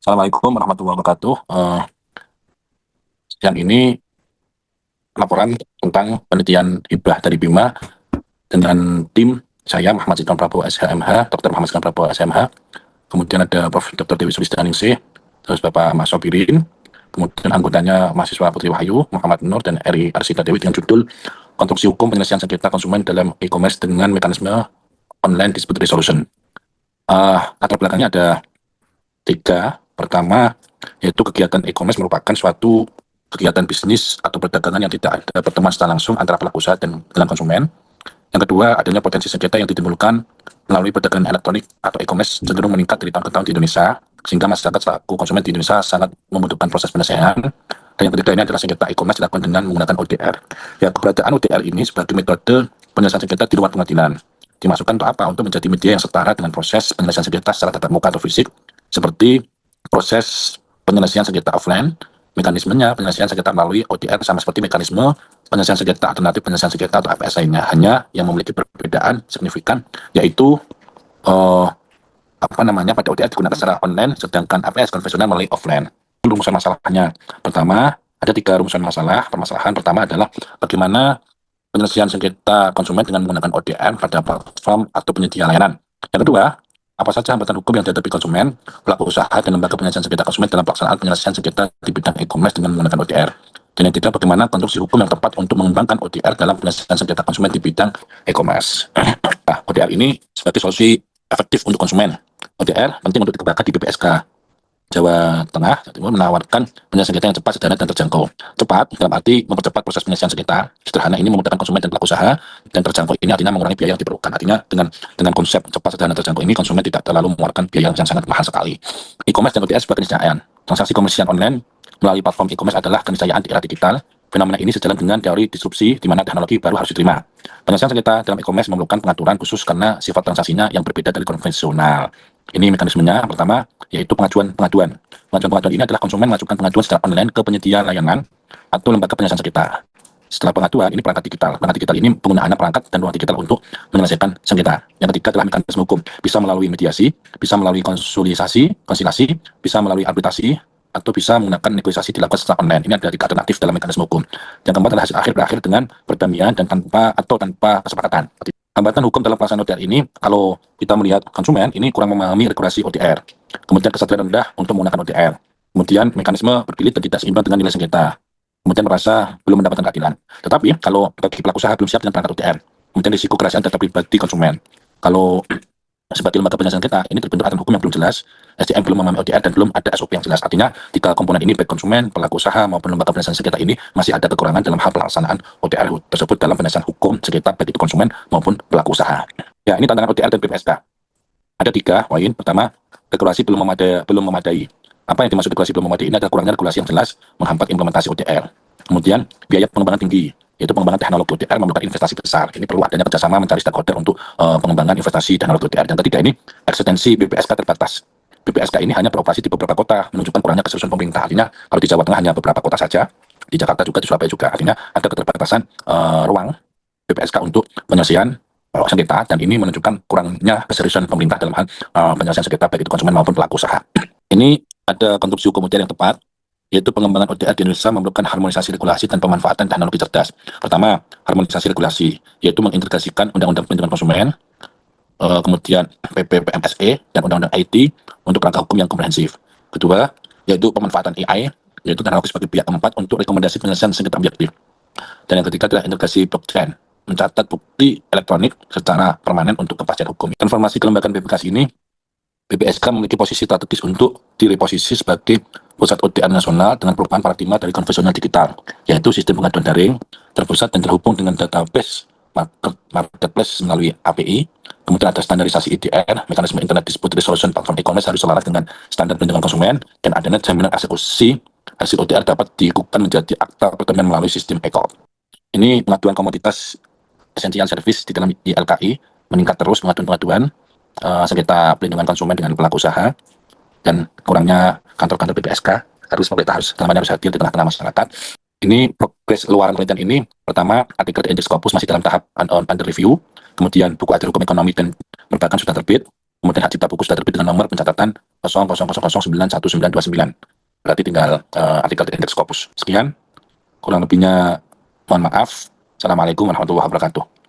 Assalamualaikum warahmatullahi wabarakatuh. Siang ini laporan tentang penelitian hibah dari Bima dengan tim saya Muhammad Sidon Prabowo SHMH, Dr. Muhammad Sidon Prabowo SHMH, kemudian ada Prof. Dr. Dewi Sulistianingsih, terus Bapak Mas Sobirin, kemudian anggotanya mahasiswa Putri Wahyu, Muhammad Nur, dan Eri Arsita Dewi dengan judul Konstruksi Hukum Penyelesaian Sengketa Konsumen dalam E-commerce dengan Mekanisme Online Dispute Resolution. Latar belakangnya ada tiga. Pertama, yaitu kegiatan e-commerce merupakan suatu kegiatan bisnis atau perdagangan yang tidak ada pertemuan secara langsung antara pelaku usaha dan dengan konsumen. Yang kedua, adanya potensi sengketa yang ditimbulkan melalui perdagangan elektronik atau e-commerce cenderung meningkat dari tahun ke tahun di Indonesia, sehingga masyarakat selaku konsumen di Indonesia sangat membutuhkan proses penyelesaian. Dan yang ketiga ini adalah sengketa e-commerce dilakukan dengan menggunakan ODR. Ya, keberadaan ODR ini sebagai metode penyelesaian sengketa di luar pengadilan dimasukkan untuk apa? Untuk menjadi media yang setara dengan proses penyelesaian sengketa secara tatap muka atau fisik, seperti proses penyelesaian sengketa offline. Mekanismenya penyelesaian sengketa melalui ODR sama seperti mekanisme penyelesaian sengketa alternatif penyelesaian sengketa atau APS lainnya, hanya yang memiliki perbedaan signifikan, yaitu pada ODR digunakan secara online, sedangkan APS konvensional melalui offline. Rumusan masalahnya, pertama ada tiga rumusan masalah. Permasalahan pertama adalah bagaimana penyelesaian sengketa konsumen dengan menggunakan ODR pada platform atau penyedia layanan. Yang kedua, apa saja hambatan hukum yang dihadapi konsumen, pelaku usaha, dan lembaga penyelesaian sengketa konsumen dalam pelaksanaan penyelesaian sengketa di bidang e-commerce dengan menggunakan ODR. Dan yang ketiga, bagaimana konstruksi hukum yang tepat untuk mengembangkan ODR dalam penyelesaian sengketa konsumen di bidang e-commerce. Nah, ODR ini sebagai solusi efektif untuk konsumen. ODR penting untuk dikembangkan di BPSK Jawa Tengah, Jawa Timur menawarkan penyelesaian sengketa yang cepat, sederhana, dan terjangkau. Cepat dalam arti mempercepat proses penyelesaian sengketa. Sederhana ini memudahkan konsumen dan pelaku usaha, dan terjangkau ini artinya mengurangi biaya yang diperlukan. Artinya dengan konsep cepat, sederhana, terjangkau ini konsumen tidak terlalu mengeluarkan biaya yang sangat mahal sekali. E-commerce dan ODR sebagai keniscayaan. Transaksi komersial online melalui platform e-commerce adalah keniscayaan di era digital. Fenomena ini sejalan dengan teori disrupsi di mana teknologi baru harus diterima. Penyelesaian sengketa dalam e-commerce memerlukan pengaturan khusus karena sifat transaksinya yang berbeda dari konvensional. Ini mekanismenya. Pertama, yaitu pengajuan. Pengajuan ini adalah konsumen mengajukan pengaduan secara online ke penyedia layanan atau lembaga penyelesaian sengketa. Setelah pengaduan, ini perangkat digital. Perangkat digital ini penggunaan perangkat dan ruang digital untuk menyelesaikan sengketa. Yang ketiga adalah mekanisme hukum. Bisa melalui mediasi, bisa melalui konsilasi, bisa melalui arbitrasi, atau bisa menggunakan negosiasi dilakukan secara online. Ini ada tiga alternatif dalam mekanisme hukum. Yang keempat adalah hasil akhir berakhir dengan perdamaian dan tanpa kesepakatan. Hambatan hukum dalam pelaksanaan ODR ini, kalau kita melihat konsumen ini kurang memahami regulasi ODR, kemudian kesadaran rendah untuk menggunakan ODR, kemudian mekanisme berbelit dan tidak seimbang dengan nilai sengketa, kemudian merasa belum mendapatkan keadilan. Tetapi kalau bagi pelaku usaha belum siap dengan perangkat ODR, kemudian risiko kerahasiaan data pribadi konsumen. Kalau sebagai lembaga penyelesaian sengketa, ini terbentuk aturan hukum yang belum jelas, SDM belum memahami ODR, dan belum ada SOP yang jelas. Artinya, tiga komponen ini, baik konsumen, pelaku usaha, maupun lembaga penyelesaian sengketa ini, masih ada kekurangan dalam hal pelaksanaan ODR tersebut dalam penyelesaian hukum sengketa, baik itu konsumen maupun pelaku usaha. Ya, ini tantangan ODR dan BPSK. Ada tiga poin. Pertama, regulasi belum memadai. Apa yang dimaksud regulasi belum memadai? Ini adalah kurangnya regulasi yang jelas menghambat implementasi ODR. Kemudian, biaya pengembangan tinggi, yaitu pengembangan teknologi ODR memerlukan investasi besar. Ini perlu adanya kerjasama mencari stakeholder untuk pengembangan investasi teknologi ODR. Dan ketiga ini, eksistensi BPSK terbatas. BPSK ini hanya beroperasi di beberapa kota, menunjukkan kurangnya keseriusan pemerintah. Artinya, kalau di Jawa Tengah hanya beberapa kota saja, di Jakarta juga, di Surabaya juga. Artinya, ada keterbatasan ruang BPSK untuk penyelesaian sengketa, dan ini menunjukkan kurangnya keseriusan pemerintah dalam hal penyelesaian sengketa, baik itu konsumen maupun pelaku usaha. Ini ada konstruksi hukum ODR yang tepat, yaitu pengembangan ODR di Indonesia memerlukan harmonisasi regulasi dan pemanfaatan teknologi cerdas. Pertama, harmonisasi regulasi, yaitu mengintegrasikan Undang-Undang Perlindungan Konsumen, kemudian PPPMSE, dan Undang-Undang IT untuk kerangka hukum yang komprehensif. Kedua, yaitu pemanfaatan AI, yaitu teknologi sebagai pihak keempat untuk rekomendasi penyelesaian sengketa objektif. Dan yang ketiga adalah integrasi blockchain, mencatat bukti elektronik secara permanen untuk kepastian hukum. Informasi kelembagaan BPK ini, BPSK memiliki posisi strategis untuk direposisi sebagai pusat ODR nasional dengan perubahan paradigma dari konvensional digital, yaitu sistem pengaduan daring, terpusat dan terhubung dengan database marketplace melalui API. Kemudian ada standarisasi IDR, mekanisme Internet Dispute Resolution platform e-commerce harus selaras dengan standar perlindungan konsumen, dan adanya jaminan eksekusi hasil ODR dapat diikukan menjadi akta pertemuan melalui sistem e-call. Ini pengaduan komoditas essential service di dalam ILKI meningkat terus pengaduan sengketa pelindungan konsumen dengan pelaku usaha, dan kurangnya kantor-kantor BPSK pemerintah harus hadir di tengah-tengah masyarakat. Ini progres luaran penelitian ini, pertama, artikel di Index Scopus masih dalam tahap under review, kemudian buku ajar hukum ekonomi dan perbankan sudah terbit, Kemudian hak cipta buku sudah terbit dengan nomor pencatatan 0000919929. Berarti tinggal artikel di indeks Scopus. Sekian, kurang lebihnya mohon maaf. Assalamualaikum warahmatullahi wabarakatuh.